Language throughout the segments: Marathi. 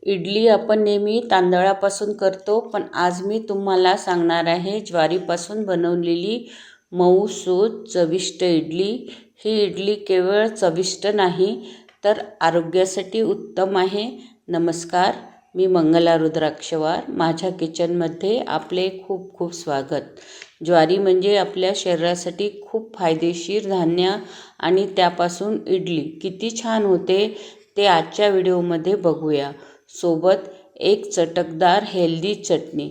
इडली आपण नेहमी तांदळापासून करतो, पण आज मी तुम्हाला सांगणार आहे ज्वारीपासून बनवलेली मऊसूत चविष्ट इडली. ही इडली केवळ चविष्ट नाही तर आरोग्यासाठी उत्तम आहे. नमस्कार, मी मंगला रुद्राक्षवार. माझ्या किचनमध्ये आपले खूप खूप स्वागत. ज्वारी म्हणजे आपल्या शरीरासाठी खूप फायदेशीर धान्य आणि त्यापासून इडली किती छान होते ते आजच्या व्हिडिओमध्ये बघूया. सोबत एक चटकदार हेल्दी चटणी.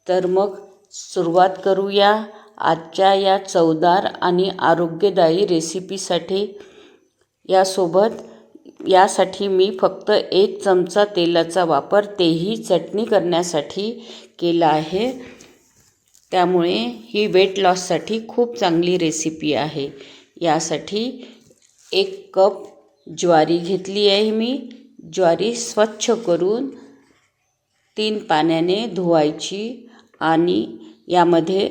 तर मग सुरुवात करूया आजच्या या चवदार आणि आरोग्यदायी रेसिपीसाठी. यासाठी मी फक्त 1 चमचा तेलाचा वापर तेही चटणी करण्यासाठी केला आहे. त्यामुळे ही वेट लॉससाठी खूप चांगली रेसिपी आहे. यासाठी 1 कप ज्वारी घेतली आहे मी. ज्वारी स्वच्छ करून 3 पाण्याने धुवायची आणि यामध्ये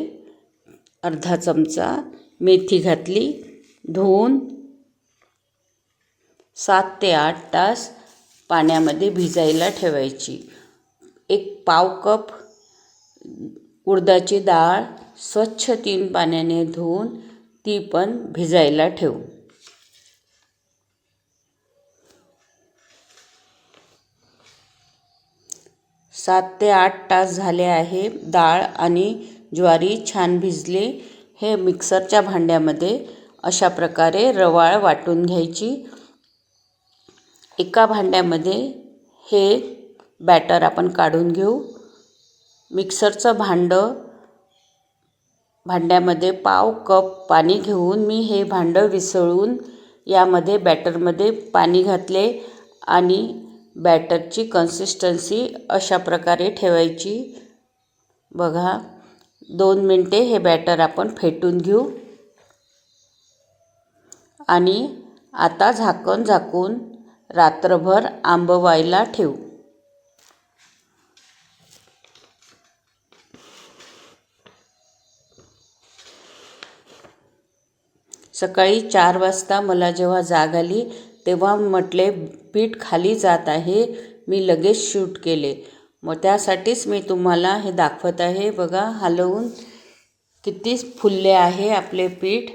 अर्धा चमचा मेथी घातली. धुवून 7 ते 8 तास पाण्यामध्ये भिजायला ठेवायची. 1 पाव कप उडदाची डाळ स्वच्छ 3 पाण्याने धुवून ती पण भिजायला ठेवू. 7 ते 8 तास झाले आहे. डाळ आणि ज्वारी छान भिजले. हे मिक्सरच्या भांड्यामध्ये अशा प्रकारे रवाळ वाटून घ्यायची. एका भांड्यामध्ये हे बॅटर आपण काढून घेऊ. मिक्सरचं भांड्यामध्ये पाव कप पाणी घेऊन मी हे भांडं विसळून यामध्ये बॅटरमध्ये पाणी घातले आणि बॅटरची कन्सिस्टन्सी अशा प्रकारे ठेवायची. बघा, 2 मिनटे हे बॅटर आपण फेटून घेऊ आणि आता झाकण झाकून रात्रभर आंबवायला ठेवू. सकाळी 4 वाजता मला जेव्हा जाग आली तेव्हा म्हटले पीठ खाली जात आहे. मी लगेच शूट केले. मग त्यासाठीच मी तुम्हाला हे दाखवत आहे. बघा, हलवून किती फुलले आहे आपले पीठ.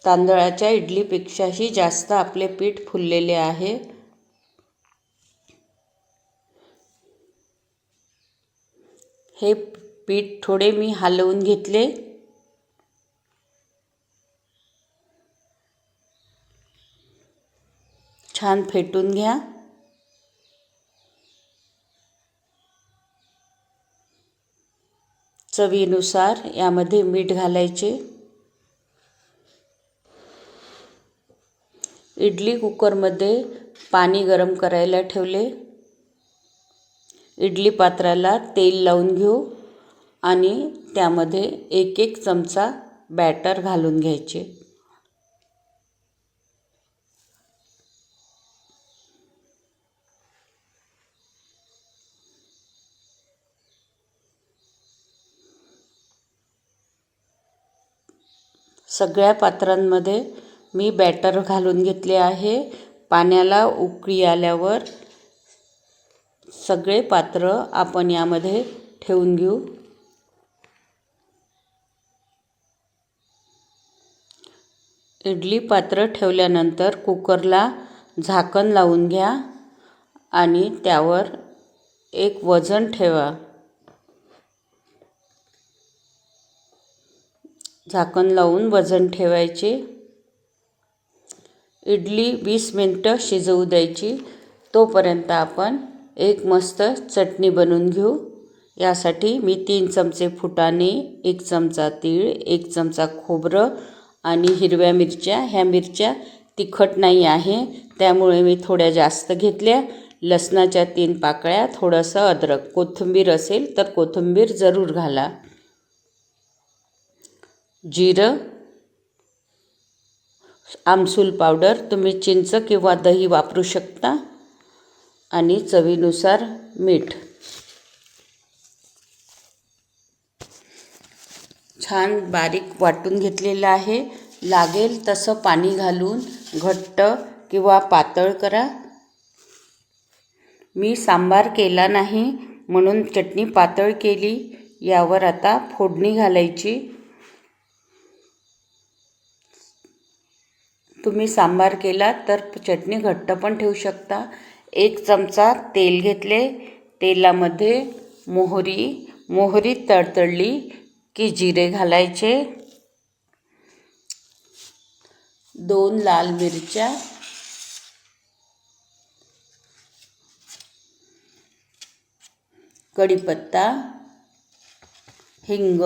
तांदळाच्या इडलीपेक्षाही जास्त आपले पीठ फुललेले आहे. हे पीठ थोडे मी हलवून घेतले. छान फेटून घ्या. चवीनुसार यामध्ये मीठ घालायचे. इडली कुकरमध्ये पाणी गरम करायला ठेवले. इडली पात्राला तेल लावून घेऊ आणि त्यामध्ये 1 चमचा बॅटर घालून घ्यायचे. सगळ्या पात्रांमध्ये मी बॅटर घालून घेतले आहे. पाण्याला उकळी आल्यावर सगळे पात्र आपण यामध्ये ठेवून घेऊ. इडली पात्र ठेवल्यानंतर कुकरला झाकण लावून घ्या आणि त्यावर एक वजन ठेवा. झाकण लावून वजन ठेवायचे. इडली 20 मिनिटं शिजवू द्यायची. तोपर्यंत आपण एक मस्त चटणी बनवून घेऊ. यासाठी मी 3 चमचे फुटाणे, 1 चमचा तीळ, 1 चमचा खोबरं आणि हिरव्या मिरच्या. ह्या मिरच्या तिखट नाही आहे त्यामुळे मी थोड्या जास्त घेतल्या. लसणाच्या 3 पाकळ्या, थोडंसं अद्रक. कोथिंबीर असेल तर कोथिंबीर जरूर घाला. जिरं, आमसूल पावडर, तुम्ही चिंच किंवा दही वापरू शकता आणि चवीनुसार मीठ. छान बारीक वाटून घेतलेलं आहे. लागेल तसं पाणी घालून घट्ट किंवा पातळ करा. मी सांबार केला नाही म्हणून चटणी पातळ केली. यावर आता फोडणी घालायची. तुम्ही सांबार केला तर चटणी घट्ट पण ठेवू शकता. 1 चमचा तेल घेतले. तेलामध्ये मोहरी तडतडली की जिरे घालायचे. 2 लाल मिरच्या, कढीपत्ता, हिंग,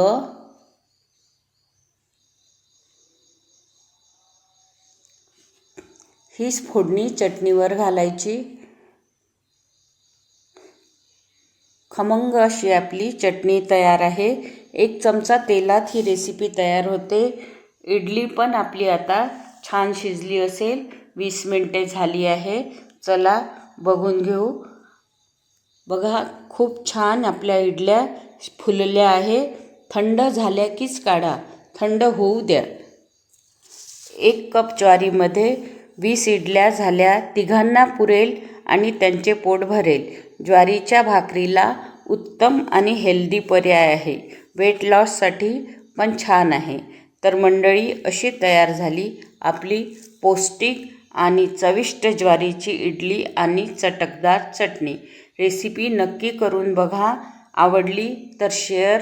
ही फोडणी चटणीवर घालायची. खमंग अशी आपली चटणी तयार आहे. 1 चमचा तेलात ही रेसिपी तयार होते. इडली पण आपली आता छान शिजली असेल. 20 मिनिटे झाली आहे. चला बघून घेऊ. बघा, खूप छान आपल्या इडल्या फुलल्या आहे. थंड झाल्या कीच काढा, थंड होऊ द्या. 1 कप ज्वारीमध्ये 20 इडल्या झाल्या. तिघांना पुरेल आणि त्यांचे पोट भरेल. ज्वारीच्या भाकरीला उत्तम आणि हेल्दी पर्याय आहे. वेट लॉससाठी पण छान आहे. तर मंडळी, अशी तयार झाली आपली पौष्टिक आणि चविष्ट ज्वारीची इडली आणि चटकदार चटणी. रेसिपी नक्की करून बघा. आवडली तर शेअर